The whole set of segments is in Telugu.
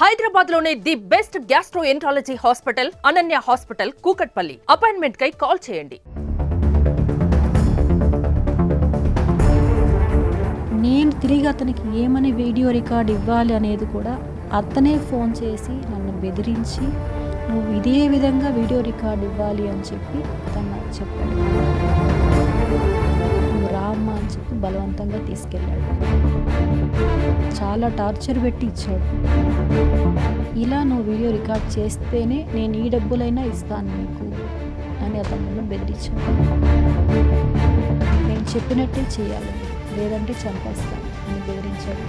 హైదరాబాద్లోనే the best gastroenterology hospital Ananya hospital Kukatpally. Appointment కై కాల్ చేయండి. నేను తిరిగి అతనికి ఏమని వీడియో రికార్డ్ ఇవ్వాలి అనేది కూడా అతనే ఫోన్ చేసి నన్ను బెదిరించి నువ్వు ఇదే విధంగా వీడియో రికార్డ్ ఇవ్వాలి అని చెప్పి అతను నాకు చెప్పాడు. నువ్వు రామ్మా అని చెప్పి బలవంతంగా తీసుకెళ్ళాడు. చాలా టార్చర్ పెట్టి ఇచ్చాడు. ఇలా నువ్వు వీడియో రికార్డ్ చేస్తేనే నేను ఈ డబ్బులైనా ఇస్తాను నీకు అని అతను నన్ను బెదిరించాడు. నేను చెప్పినట్టే చేయాలి, లేదంటే చంపేస్తాను అని బెదిరించాడు.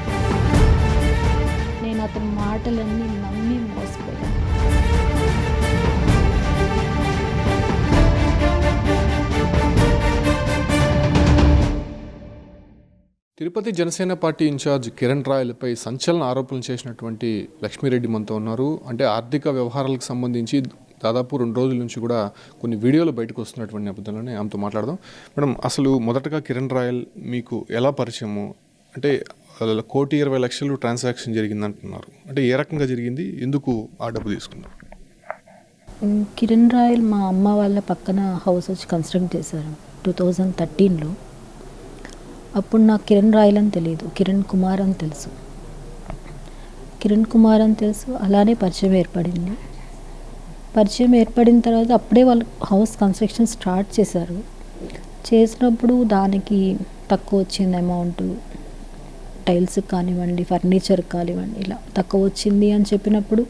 నేను అతని మాటలన్నీ నమ్మి మోసపోయాను. తిరుపతి జనసేన పార్టీ ఇన్ఛార్జ్ కిరణ్ రాయలపై సంచలన ఆరోపణలు చేసినటువంటి లక్ష్మీరెడ్డి మనతో ఉన్నారు. అంటే ఆర్థిక వ్యవహారాలకు సంబంధించి దాదాపు 2 రోజుల నుంచి కూడా కొన్ని వీడియోలు బయటకు వస్తున్నటువంటి నేపథ్యంలోనే ఆమెతో మాట్లాడదాం. మేడం, అసలు మొదటగా కిరణ్ రాయల్ మీకు ఎలా పరిచయము? అంటే 1,20,00,000 ట్రాన్సాక్షన్ జరిగిందంటున్నారు. అంటే ఏ రకంగా జరిగింది, ఎందుకు ఆ డబ్బు తీసుకున్నారు? కిరణ్ రాయల్ మా అమ్మ వాళ్ళ పక్కన హౌస్ వచ్చి కన్స్ట్రక్ట్ చేశారు 2013లో. అప్పుడు నాకు కిరణ్ రాయల్ అని తెలియదు, కిరణ్ కుమార్ అని తెలుసు. అలానే పరిచయం ఏర్పడింది. పరిచయం ఏర్పడిన తర్వాత అప్పుడే వాళ్ళు హౌస్ కన్స్ట్రక్షన్ స్టార్ట్ చేశారు. చేసినప్పుడు దానికి తక్కువ వచ్చింది అమౌంట్, టైల్స్ కానివ్వండి, ఫర్నిచర్ కానివ్వండి, ఇలా తక్కువ వచ్చింది అని చెప్పినప్పుడు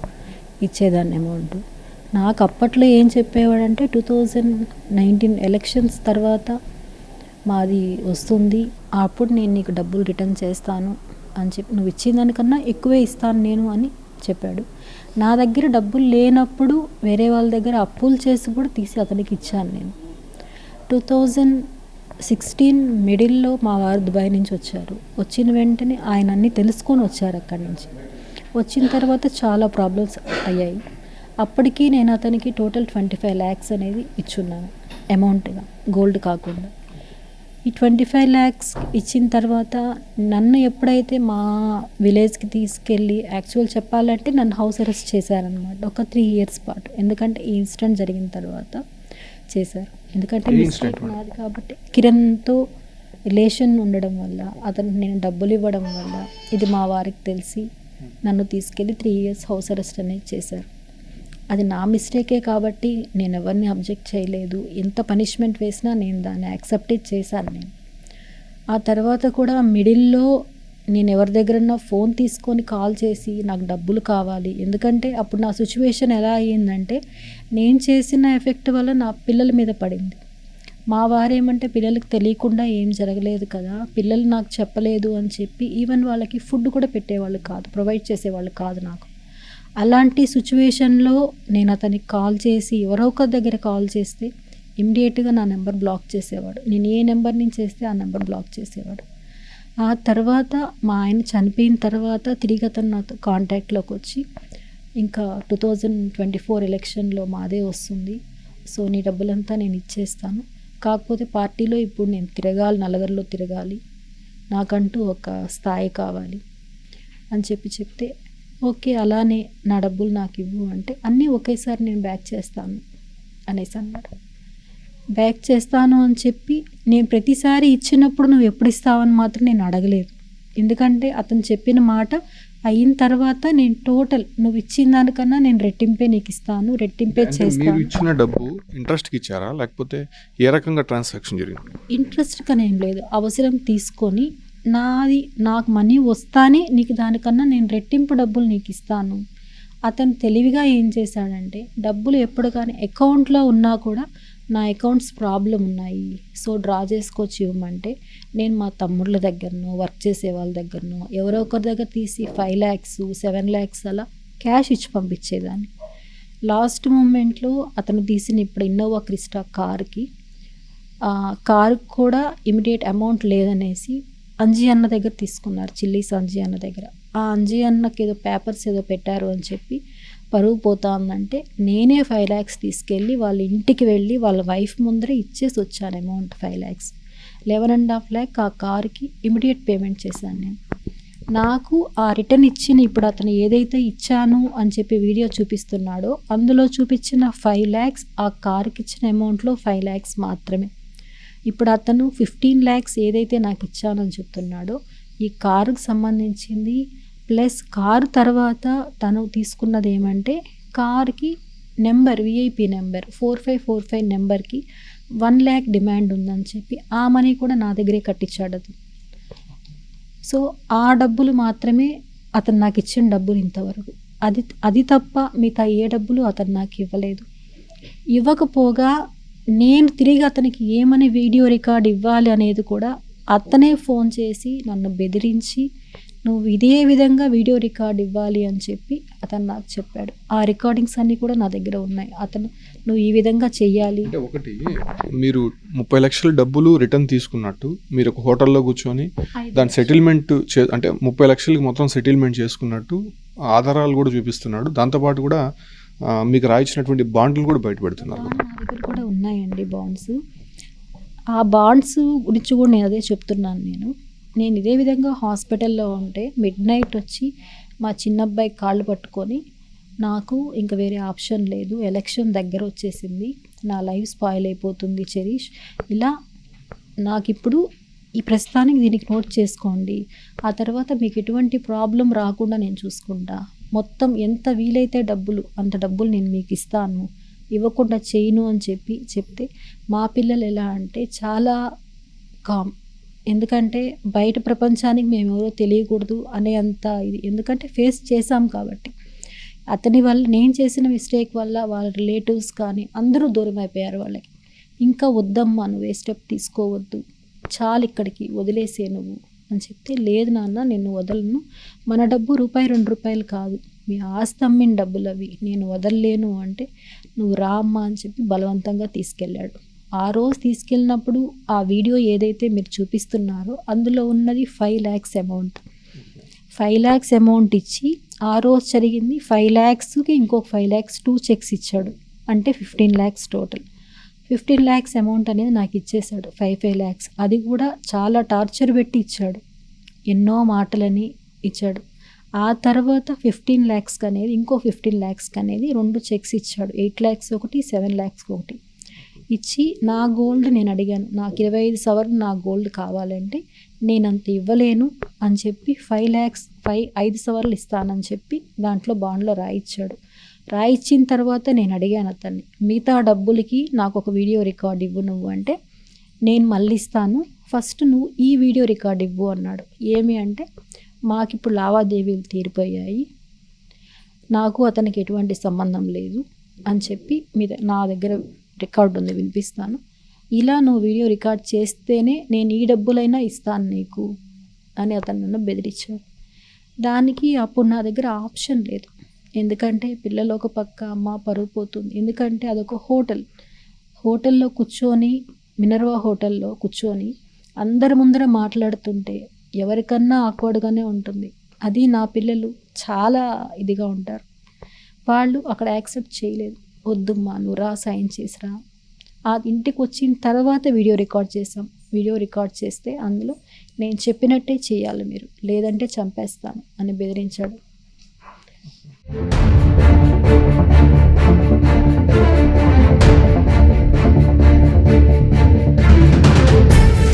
ఇచ్చేదాన్ని అమౌంట్. నాకు అప్పట్లో ఏం చెప్పేవాడంటే 2019 ఎలక్షన్స్ తర్వాత మాది వస్తుంది, అప్పుడు నేను నీకు డబ్బులు రిటర్న్ చేస్తాను అని చెప్పి, నువ్వు ఇచ్చిన దానికన్నా ఎక్కువే ఇస్తాను నేను అని చెప్పాడు. నా దగ్గర డబ్బులు లేనప్పుడు వేరే వాళ్ళ దగ్గర అప్పులు చేసి కూడా తీసి అతనికి ఇచ్చాను నేను. 2016 మిడిల్లో మా వారు దుబాయ్ నుంచి వచ్చారు. వచ్చిన వెంటనే ఆయన అన్నీ తెలుసుకొని వచ్చారు అక్కడి నుంచి. వచ్చిన తర్వాత చాలా ప్రాబ్లమ్స్ అయ్యాయి. అప్పటికి నేను అతనికి టోటల్ 25 lakhs అనేది ఇచ్చున్నాను అమౌంట్గా, గోల్డ్ కాకుండా. ఈ 25 lakhs ఇచ్చిన తర్వాత నన్ను ఎప్పుడైతే మా విలేజ్కి తీసుకెళ్ళి, యాక్చువల్ చెప్పాలంటే నన్ను హౌస్ అరెస్ట్ చేశారనమాట ఒక 3 years పాటు. ఎందుకంటే ఈ ఇన్సిడెంట్ జరిగిన తర్వాత చేశారు. ఎందుకంటే మిస్టేక్ నాది కాబట్టి, కిరణ్తో రిలేషన్ ఉండడం వల్ల, అతనికి నేను డబ్బులు ఇవ్వడం వల్ల ఇది మా వారికి తెలిసి నన్ను తీసుకెళ్ళి 3 years హౌస్ అరెస్ట్ అనేది చేశారు. అది నా మిస్టేకే కాబట్టి నేను ఎవరిని అబ్జెక్ట్ చేయలేదు. ఎంత పనిష్మెంట్ వేసినా నేను దాన్ని యాక్సెప్ట్ చేశాను నేను. ఆ తర్వాత కూడా మిడిల్లో నేను ఎవరి దగ్గరన్నా ఫోన్ తీసుకొని కాల్ చేసి నాకు డబ్బులు కావాలి, ఎందుకంటే అప్పుడు నా సిచ్యువేషన్ ఎలా అయ్యిందంటే నేను చేసిన ఎఫెక్ట్ వల్ల నా పిల్లల మీద పడింది. మా వారేమంటే పిల్లలకి తెలియకుండా ఏం జరగలేదు కదా, పిల్లలు నాకు చెప్పలేదు అని చెప్పి ఈవెన్ వాళ్ళకి ఫుడ్ కూడా పెట్టేవాళ్ళు కాదు, ప్రొవైడ్ చేసేవాళ్ళు కాదు నాకు. అలాంటి సిచ్యువేషన్లో నేను అతనికి కాల్ చేసి, ఎవరో ఒకరి దగ్గర కాల్ చేస్తే ఇమ్మీడియట్గా నా నెంబర్ బ్లాక్ చేసేవాడు. నేను ఏ నెంబర్ నుంచి చేస్తే ఆ నెంబర్ బ్లాక్ చేసేవాడు. ఆ తర్వాత మా ఆయన చనిపోయిన తర్వాత తిరిగి అతను నాతో కాంటాక్ట్లోకి వచ్చి, ఇంకా 2024 ఎలక్షన్లో మాదే వస్తుంది, సో నీ డబ్బులంతా నేను ఇచ్చేస్తాను, కాకపోతే పార్టీలో ఇప్పుడు నేను తిరగాలి, నలుగురిలో తిరగాలి, నాకంటూ ఒక స్థాయి కావాలి అని చెప్తే, ఓకే అలానే నా డబ్బులు నాకు ఇవ్వు అంటే, అన్నీ ఒకేసారి నేను బ్యాక్ చేస్తాను అనేసి అన్నాడు. బ్యాక్ చేస్తాను అని చెప్పి నేను ప్రతిసారి ఇచ్చినప్పుడు నువ్వు ఎప్పుడు ఇస్తావని మాత్రం నేను అడగలేదు. ఎందుకంటే అతను చెప్పిన మాట అయిన తర్వాత నేను టోటల్ నువ్వు ఇచ్చిన దానికన్నా నేను రెట్టింపే నీకు ఇస్తాను, రెట్టింపే చేస్తాను. ఇచ్చిన డబ్బు ఇంట్రెస్ట్కి ఇచ్చారా, లేకపోతే ఏ రకంగా ట్రాన్సాక్షన్ జరిగింది? ఇంట్రెస్ట్ కానీ ఏం లేదు, అవసరం తీసుకొని నాకు మనీ వస్తానే నీకు దానికన్నా నేను రెట్టింపు డబ్బులు నీకు ఇస్తాను. అతను తెలివిగా ఏం చేశాడంటే, డబ్బులు ఎప్పుడు కానీ అకౌంట్లో ఉన్నా కూడా నా అకౌంట్స్ ప్రాబ్లం ఉన్నాయి, సో డ్రా చేసుకొచ్చి ఇవ్వమంటే నేను మా తమ్ముళ్ళ దగ్గరనో, వర్క్ చేసే వాళ్ళ దగ్గరనో, ఎవరో ఒకరి దగ్గర తీసి 5 lakhs 7 lakhs అలా క్యాష్ ఇచ్చి పంపించేదాన్ని. లాస్ట్ మూమెంట్లో అతను తీసిన ఇప్పుడు ఇన్నోవా క్రిస్టా కారుకి కూడా ఇమీడియట్ అమౌంట్ లేదనేసి అంజీ అన్న దగ్గర తీసుకున్నారు, చిల్లీస్ అంజీ అన్న దగ్గర. ఆ అంజీ అన్నకి ఏదో పేపర్స్ ఏదో పెట్టారు అని చెప్పి పరుగు పోతా ఉందంటే నేనే 5 lakhs తీసుకెళ్ళి వాళ్ళ ఇంటికి వెళ్ళి వాళ్ళ వైఫ్ ముందరే ఇచ్చేసి వచ్చాను అమౌంట్ 5 lakhs. 11.5 lakh ఆ కార్కి ఇమీడియట్ పేమెంట్ చేశాను నేను. నాకు ఆ రిటర్న్ ఇచ్చిన ఇప్పుడు అతను ఏదైతే ఇచ్చాను అని చెప్పి వీడియో చూపిస్తున్నాడో అందులో చూపించిన 5 lakhs ఆ కార్కి ఇచ్చిన అమౌంట్లో 5 lakhs మాత్రమే. ఇప్పుడు అతను 15 lakhs ఏదైతే నాకు ఇచ్చానని చెప్తున్నాడో ఈ కారుకు సంబంధించింది, ప్లస్ కారు తర్వాత తను తీసుకున్నది ఏమంటే కార్కి నెంబర్ విఐపి నెంబర్ 4545 నెంబర్కి 1 lakh డిమాండ్ ఉందని చెప్పి ఆ మనీ కూడా నా దగ్గరే కట్టించాడు అతను. సో ఆ డబ్బులు మాత్రమే అతను నాకు ఇచ్చిన డబ్బులు ఇంతవరకు. అది తప్ప మిగతా ఏ డబ్బులు అతను నాకు ఇవ్వలేదు. ఇవ్వకపోగా నేను తిరిగి అతనికి ఏమని వీడియో రికార్డ్ ఇవ్వాలి అనేది కూడా అతనే ఫోన్ చేసి నన్ను బెదిరించి నువ్వు ఇదే విధంగా వీడియో రికార్డ్ ఇవ్వాలి అని చెప్పి అతను నాకు చెప్పాడు. ఆ రికార్డింగ్స్ అన్నీ కూడా నా దగ్గర ఉన్నాయి. అతను నువ్వు ఈ విధంగా చెయ్యాలి. అంటే ఒకటి, మీరు 30 లక్షల డబ్బులు రిటర్న్ తీసుకున్నట్టు మీరు ఒక హోటల్లో కూర్చొని దాని సెటిల్మెంట్ అంటే 30 లక్షలకి మొత్తం సెటిల్మెంట్ చేసుకున్నట్టు ఆధారాలు కూడా చూపిస్తున్నాడు. దాంతోపాటు కూడా మీకు రాయించినటువంటి బాండ్లు కూడా బయటపెడుతున్నారు. నా దగ్గర కూడా ఉన్నాయండి బాండ్స్. ఆ బాండ్స్ గురించి కూడా నేను అదే చెప్తున్నాను. నేను ఇదే విధంగా హాస్పిటల్లో ఉంటే మిడ్నైట్ వచ్చి మా చిన్నబ్బాయి కాళ్ళు పట్టుకొని నాకు ఇంకా వేరే ఆప్షన్ లేదు, ఎలక్షన్ దగ్గర వచ్చేసింది, నా లైఫ్ స్పాయిల్ అయిపోతుంది చెరీష్, ఇలా నాకు ఇప్పుడు ఈ ప్రస్తుతానికి దీనికి నోట్ చేసుకోండి, ఆ తర్వాత మీకు ఎటువంటి ప్రాబ్లం రాకుండా నేను చూసుకుంటా, మొత్తం ఎంత వీలైతే డబ్బులు అంత డబ్బులు నేను మీకు ఇస్తాను, ఇవ్వకుండా చేయను అని చెప్తే మా పిల్లలు ఎలా అంటే చాలా కామ్. ఎందుకంటే బయట ప్రపంచానికి మేము ఎవరో తెలియకూడదు అనే అంత ఇది, ఎందుకంటే ఫేస్ చేసాం కాబట్టి. అతని వల్ల నేను చేసిన మిస్టేక్ వల్ల వాళ్ళ రిలేటివ్స్ కానీ అందరూ దూరం అయిపోయారు వాళ్ళకి. ఇంకా వద్దమ్మా నువ్వు ఏ స్టెప్ తీసుకోవద్దు, చాలు ఇక్కడికి వదిలేసే నువ్వు అని చెప్తే, లేదు నాన్న నేను వదలను, మన డబ్బు ₹2 కాదు, మీ ఆస్తి అమ్మిన డబ్బులు అవి, నేను వదలలేను అంటే నువ్వు రా అమ్మా అని చెప్పి బలవంతంగా తీసుకెళ్ళాడు. ఆ రోజు తీసుకెళ్ళినప్పుడు ఆ వీడియో ఏదైతే మీరు చూపిస్తున్నారో అందులో ఉన్నది 5 lakhs అమౌంట్. 5 lakhs అమౌంట్ ఇచ్చి ఆ రోజు జరిగింది 5 lakhsకి ఇంకొక 5 lakhs 2 చెక్స్ ఇచ్చాడు. అంటే 15 lakhs టోటల్. 15 lakhs అమౌంట్ అనేది నాకు ఇచ్చేశాడు. 5 lakhs అది కూడా చాలా టార్చర్ పెట్టి ఇచ్చాడు, ఎన్నో మాటలని ఇచ్చాడు. ఆ తర్వాత 15 lakhs అనేది ఇంకో 15 lakhs అనేది 2 చెక్స్ ఇచ్చాడు. 8 lakhs ఒకటి, 7 lakhs ఒకటి ఇచ్చి నా గోల్డ్ నేను అడిగాను, నాకు 25 సవర్లు నా గోల్డ్ కావాలంటే నేను అంత ఇవ్వలేను అని చెప్పి 5 lakhs 5 సవర్లు ఇస్తానని చెప్పి దాంట్లో బాండ్లో రాయిచ్చాడు. రాయిచ్చిన తర్వాత నేను అడిగాను అతన్ని, మిగతా డబ్బులకి నాకు ఒక వీడియో రికార్డ్ ఇవ్వు నువ్వు అంటే, నేను మళ్ళీ ఇస్తాను, ఫస్ట్ నువ్వు ఈ వీడియో రికార్డ్ ఇవ్వు అన్నాడు. ఏమి అంటే, మాకు ఇప్పుడు లావాదేవీలు తీరిపోయాయి, నాకు అతనికి ఎటువంటి సంబంధం లేదు అని చెప్పి నా దగ్గర రికార్డు ఉంది వినిపిస్తాను, ఇలా నువ్వు వీడియో రికార్డ్ చేస్తేనే నేను ఈ డబ్బులైనా ఇస్తాను నీకు అని అతను నన్ను బెదిరించాడు. దానికి అప్పుడు నా దగ్గర ఆప్షన్ లేదు, ఎందుకంటే పిల్లలు ఒక పక్క, అమ్మ పరువు పోతుంది. ఎందుకంటే అదొక హోటల్లో కూర్చొని, మినర్వా హోటల్లో కూర్చొని అందరి ముందర మాట్లాడుతుంటే ఎవరికన్నా ఆక్వర్డ్గానే ఉంటుంది. అది నా పిల్లలు చాలా ఇదిగా ఉంటారు. వాళ్ళు అక్కడ యాక్సెప్ట్ చేయలేదు, వద్దమ్మా నువ్వు రా, సైన్ చేసిరా. ఆ ఇంటికి వచ్చిన తర్వాత వీడియో రికార్డ్ చేసాం. వీడియో రికార్డ్ చేస్తే అందులో నేను చెప్పినట్టే చేయాలి మీరు, లేదంటే చంపేస్తాను అని బెదిరించాడు.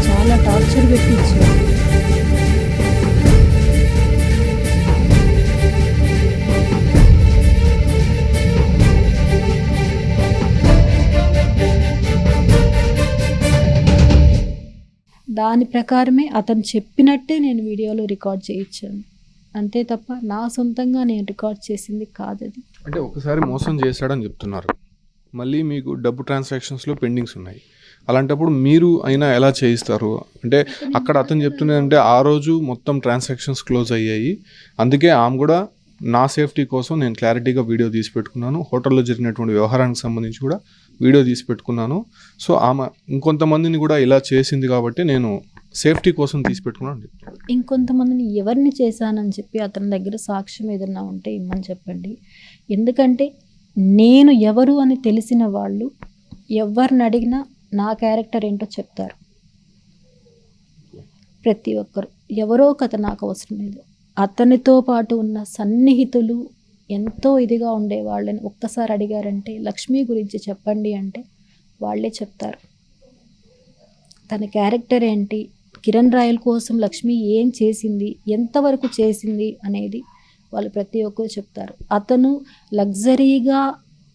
చాలా టార్చర్ పెట్టి ఇచ్చాడు. దాని ప్రకారమే అతను చెప్పినట్టే నేను వీడియోలో రికార్డ్ చేయించాను, అంతే తప్ప నా సొంతంగా నేను రికార్డ్ చేసింది కాదు అది. అంటే ఒకసారి మోసం చేశాడని చెప్తున్నారు, మళ్ళీ మీకు డబ్బు ట్రాన్సాక్షన్స్లో పెండింగ్స్ ఉన్నాయి. అలాంటప్పుడు మీరు అయినా ఎలా చేయిస్తారు? అంటే అక్కడ అతను చెప్తున్నదంటే ఆ రోజు మొత్తం ట్రాన్సాక్షన్స్ క్లోజ్ అయ్యాయి, అందుకే ఆమె కూడా నా సేఫ్టీ కోసం నేను క్లారిటీగా వీడియో తీసి పెట్టుకున్నాను, హోటల్లో జరిగినటువంటి వ్యవహారానికి సంబంధించి కూడా వీడియో తీసి పెట్టుకున్నాను. సో ఆమె ఇంకొంతమందిని కూడా ఇలా చేసింది కాబట్టి నేను సేఫ్టీ కోసం తీసి పెట్టుకున్నాను. ఇంకొంతమందిని ఎవరిని చేశానని చెప్పి అతని దగ్గర సాక్ష్యం ఏదన్నా ఉంటే ఇమ్మని చెప్పండి. ఎందుకంటే నేను ఎవరు అని తెలిసిన వాళ్ళు ఎవరిని అడిగినా నా క్యారెక్టర్ ఏంటో చెప్తారు. ప్రతి ఒక్కరు ఎవరో కథ నాకు అవసరం లేదు, అతనితో పాటు ఉన్న సన్నిహితులు ఎంతో ఇదిగా ఉండేవాళ్ళని ఒక్కసారి అడిగారంటే లక్ష్మి గురించి చెప్పండి అంటే వాళ్ళే చెప్తారు. తన క్యారెక్టర్ ఏంటి, కిరణ్ రాయల్ కోసం లక్ష్మి ఏం చేసింది, ఎంతవరకు చేసింది అనేది వాళ్ళు ప్రతి ఒక్కరు చెప్తారు. అతను లగ్జరీగా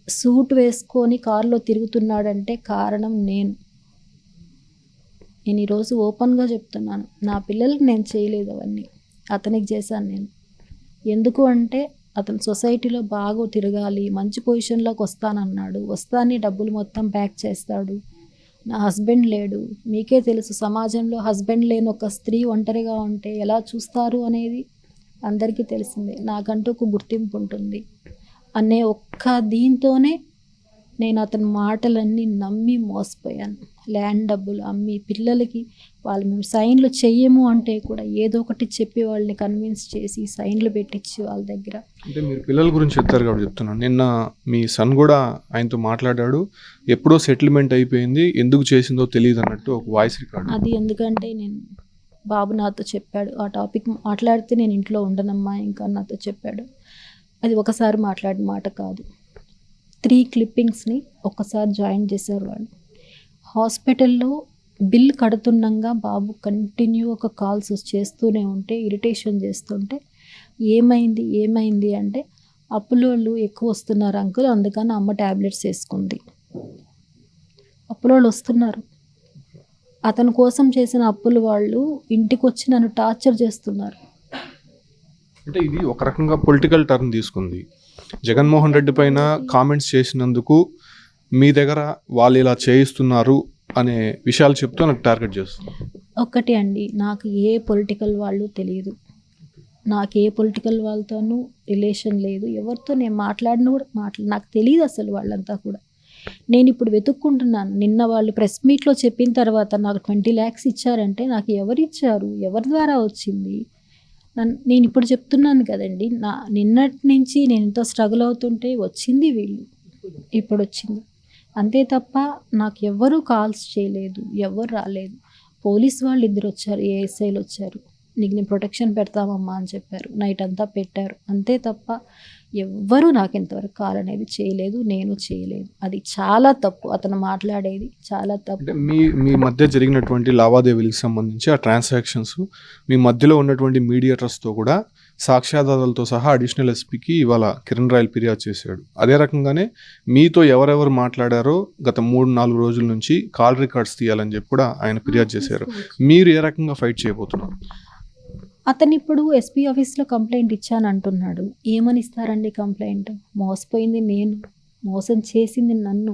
సూట్ వేసుకొని కారులో తిరుగుతున్నాడంటే కారణం నేను ఈరోజు ఓపెన్గా చెప్తున్నాను. నా పిల్లలకి నేను చేయలేదు అవన్నీ, అతనికి చేశాను నేను. ఎందుకు అంటే అతను సొసైటీలో బాగా తిరగాలి, మంచి పొజిషన్లోకి వస్తానన్నాడు. వస్తానే డబ్బులు మొత్తం ప్యాక్ చేస్తాడు. నా హస్బెండ్ లేడు, మీకే తెలుసు సమాజంలో హస్బెండ్ లేని ఒక స్త్రీ ఒంటరిగా ఉంటే ఎలా చూస్తారు అనేది అందరికీ తెలిసిందే. నాకంటూ ఒక గుర్తింపు ఉంటుంది అనే ఒక్క దీంతోనే నేను అతని మాటలన్నీ నమ్మి మోసపోయాను. ల్యాండ్ డబ్బులు అమ్మి పిల్లలకి వాళ్ళు మేము సైన్లు చెయ్యము అంటే కూడా ఏదో ఒకటి చెప్పి వాళ్ళని కన్విన్స్ చేసి సైన్లు పెట్టించి వాళ్ళ దగ్గర. అంటే మీరు పిల్లల గురించి చెప్తారు కాబట్టి చెప్తున్నాను. నిన్న మీ సన్ కూడా ఆయనతో మాట్లాడాడు, ఎప్పుడో సెటిల్మెంట్ అయిపోయింది, ఎందుకు చేసిందో తెలియదు అన్నట్టు ఒక వాయిస్ రికార్డ్. అది ఎందుకంటే నేను బాబు నాతో చెప్పాడు, ఆ టాపిక్ మాట్లాడితే నేను ఇంట్లో ఉండనమ్మా ఇంకా నాతో చెప్పాడు. అది ఒకసారి మాట్లాడిన మాట కాదు, 3 క్లిప్పింగ్స్ని ఒకసారి జాయిన్ చేశారు వాళ్ళు. హాస్పిటల్లో బిల్ కడుతుండగా బాబు కంటిన్యూ ఒక కాల్స్ చేస్తూనే ఉంటే ఇరిటేషన్ చేస్తుంటే ఏమైంది అంటే అప్పులోళ్ళు ఎక్కువ వస్తున్నారు అంకుల్, అందుకని అమ్మ ట్యాబ్లెట్స్ వేసుకుంది. అప్పులోళ్ళు వస్తున్నారు, అతని కోసం చేసిన అప్పులు వాళ్ళు ఇంటికి వచ్చి నన్ను టార్చర్ చేస్తున్నారు. అంటే ఇది ఒక రకంగా పొలిటికల్ టర్న్ తీసుకుంది. జగన్మోహన్ రెడ్డి పైన కామెంట్స్ చేసినందుకు మీ దగ్గర వాళ్ళు ఇలా చేయిస్తున్నారు అనే విషయాలు చెప్తూ నాకు టార్గెట్ చేస్తున్నారు. ఒక్కటి అండి, నాకు ఏ పొలిటికల్ వాళ్ళు తెలియదు, నాకు ఏ పొలిటికల్ వాళ్ళతోనూ రిలేషన్ లేదు, ఎవరితో నేను మాట్లాడిన కూడా నాకు తెలియదు అసలు వాళ్ళంతా కూడా. నేను ఇప్పుడు వెతుక్కుంటున్నాను. నిన్న వాళ్ళు ప్రెస్ మీట్లో చెప్పిన తర్వాత నాకు 20 lakhs ఇచ్చారంటే నాకు ఎవరు ఇచ్చారు, ఎవరి ద్వారా వచ్చింది? నేను ఇప్పుడు చెప్తున్నాను కదండి, నిన్నటి నుంచి నేను ఎంతో స్ట్రగుల్ అవుతుంటే వచ్చింది వీళ్ళు, ఇప్పుడు వచ్చింది అంతే తప్ప నాకు ఎవ్వరూ కాల్స్ చేయలేదు, ఎవరు రాలేదు. పోలీస్ వాళ్ళు 2 వచ్చారు, ఏఎస్ఐలు వచ్చారు, నీకు నేను ప్రొటెక్షన్ పెడతామమ్మా అని చెప్పారు, నైట్ అంతా పెట్టారు. అంతే తప్ప ఎవ్వరూ నాకు ఇంతవరకు కాల్ అనేది చేయలేదు, నేను చేయలేదు. అది చాలా తప్పు, అతను మాట్లాడేది చాలా తప్పు. మీ మధ్య జరిగినటువంటి లావాదేవీలకు సంబంధించి ఆ ట్రాన్సాక్షన్స్ మీ మధ్యలో ఉన్నటువంటి మీడియేటర్స్తో కూడా సాక్ష్యాధారాలతో సహా అడిషనల్ ఎస్పీకి ఇవాళ కిరణ్ రాయల్ ఫిర్యాదు చేశాడు. అదే రకంగానే మీతో ఎవరెవరు మాట్లాడారో గత 3-4 రోజుల నుంచి కాల్ రికార్డ్స్ తీయాలని చెప్పి కూడా ఆయన ఫిర్యాదు చేశారు. మీరు ఏ రకంగా ఫైట్ చేయబోతున్నారు? అతను ఇప్పుడు ఎస్పీ ఆఫీస్లో కంప్లైంట్ ఇచ్చాను అంటున్నాడు. ఏమని ఇస్తారండి కంప్లైంట్? మోసపోయింది నేను, మోసం చేసింది నన్ను,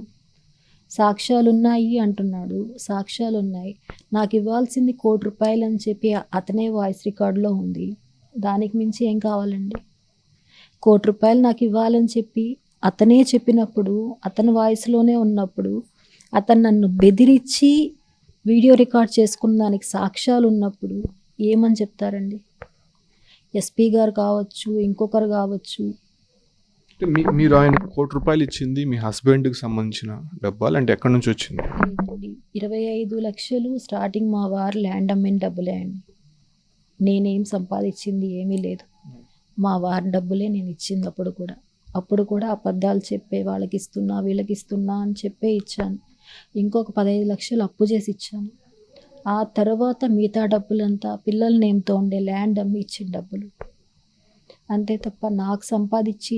సాక్ష్యాలు ఉన్నాయి అంటున్నాడు. సాక్ష్యాలు ఉన్నాయి, నాకు ఇవ్వాల్సింది ₹1 కోటి అని చెప్పి అతనే వాయిస్ రికార్డులో ఉంది. దానికి మించి ఏం కావాలండి? ₹1 కోటి నాకు ఇవ్వాలని చెప్పి అతనే చెప్పినప్పుడు, అతని వాయిస్లోనే ఉన్నప్పుడు, అతను నన్ను బెదిరించి వీడియో రికార్డ్ చేసుకున్న దానికి సాక్ష్యాలు ఉన్నప్పుడు ఏమని చెప్తారండి? ఎస్పీ గారు కావచ్చు, ఇంకొకరు కావచ్చు. మీరు ఆయన ₹1 కోటి ఇచ్చింది మీ హస్బెండ్కి సంబంధించిన డబ్బా అంటే ఎక్కడి నుంచి వచ్చింది? 25 లక్షలు స్టార్టింగ్ మా వారు ల్యాండ్ అమ్మిన డబ్బులే అండి. నేనేం సంపాదించింది ఏమీ లేదు, మా వారి డబ్బులే నేను ఇచ్చింది. అప్పుడు కూడా అబద్ధాలు చెప్పే వాళ్ళకి ఇస్తున్నా వీళ్ళకి ఇస్తున్నా అని చెప్పే ఇచ్చాను. ఇంకొక 15 లక్షలు అప్పు చేసి ఇచ్చాను. ఆ తర్వాత మిగతా డబ్బులంతా పిల్లల నేమ్తో ఉండే ల్యాండ్ అమ్మి ఇచ్చిన డబ్బులు. అంతే తప్ప నాకు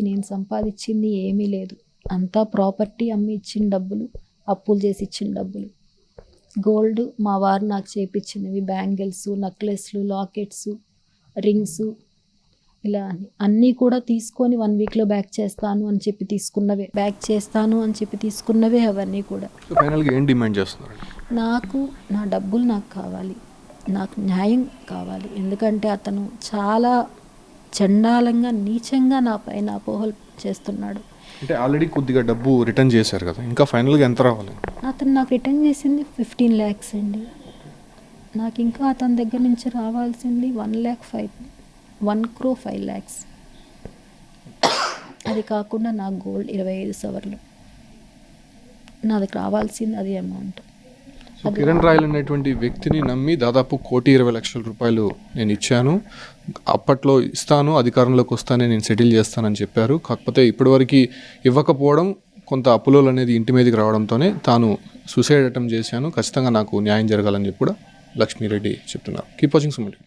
నేను సంపాదించింది ఏమీ లేదు. అంతా ప్రాపర్టీ అమ్మి ఇచ్చిన డబ్బులు, అప్పులు చేసి ఇచ్చిన డబ్బులు. గోల్డ్ మా వారు నాకు చేయించినవి, బ్యాంగిల్స్, నెక్లెస్లు, లాకెట్స్, రింగ్స్, ఇలా అన్నీ కూడా తీసుకొని 1 వీక్లో బ్యాక్ చేస్తాను అని చెప్పి తీసుకున్నవే అవన్నీ కూడా. ఫైనల్గా ఏం డిమాండ్ చేస్తున్నారు? నా డబ్బులు నాకు కావాలి, నాకు న్యాయం కావాలి. ఎందుకంటే అతను చాలా చండాలంగా నీచంగా నా పైన అపోహలు చేస్తున్నాడు. అంటే ఆల్రెడీ కొద్దిగా డబ్బు రిటర్న్ చేశారు కదా, ఇంకా ఫైనల్గా ఎంత రావాలి? అతను నాకు రిటర్న్ చేసింది 15 lakhs అండి. నాకు ఇంకా అతని దగ్గర నుంచి రావాల్సింది 1 crore 5 lakhs. అది కాకుండా నాకు గోల్డ్ 25 సవర్లు, నాది రావాల్సింది అది అమౌంట్. సో కిరణ్ రాయల్ అనేటువంటి వ్యక్తిని నమ్మి దాదాపు 1,20,00,000 రూపాయలు నేను ఇచ్చాను, అప్పట్లో ఇస్తాను, అధికారంలోకి వస్తానే నేను సెటిల్ చేస్తానని చెప్పారు. కాకపోతే ఇప్పటివరకు ఇవ్వకపోవడం, కొంత అప్పులోలు అనేది ఇంటి మీదకి రావడంతోనే తాను సూసైడ్ అటెంప్ట్ చేశాను, ఖచ్చితంగా నాకు న్యాయం జరగాలని చెప్పి కూడా లక్ష్మీరెడ్డి చెప్తున్నారు. Keep watching Suman.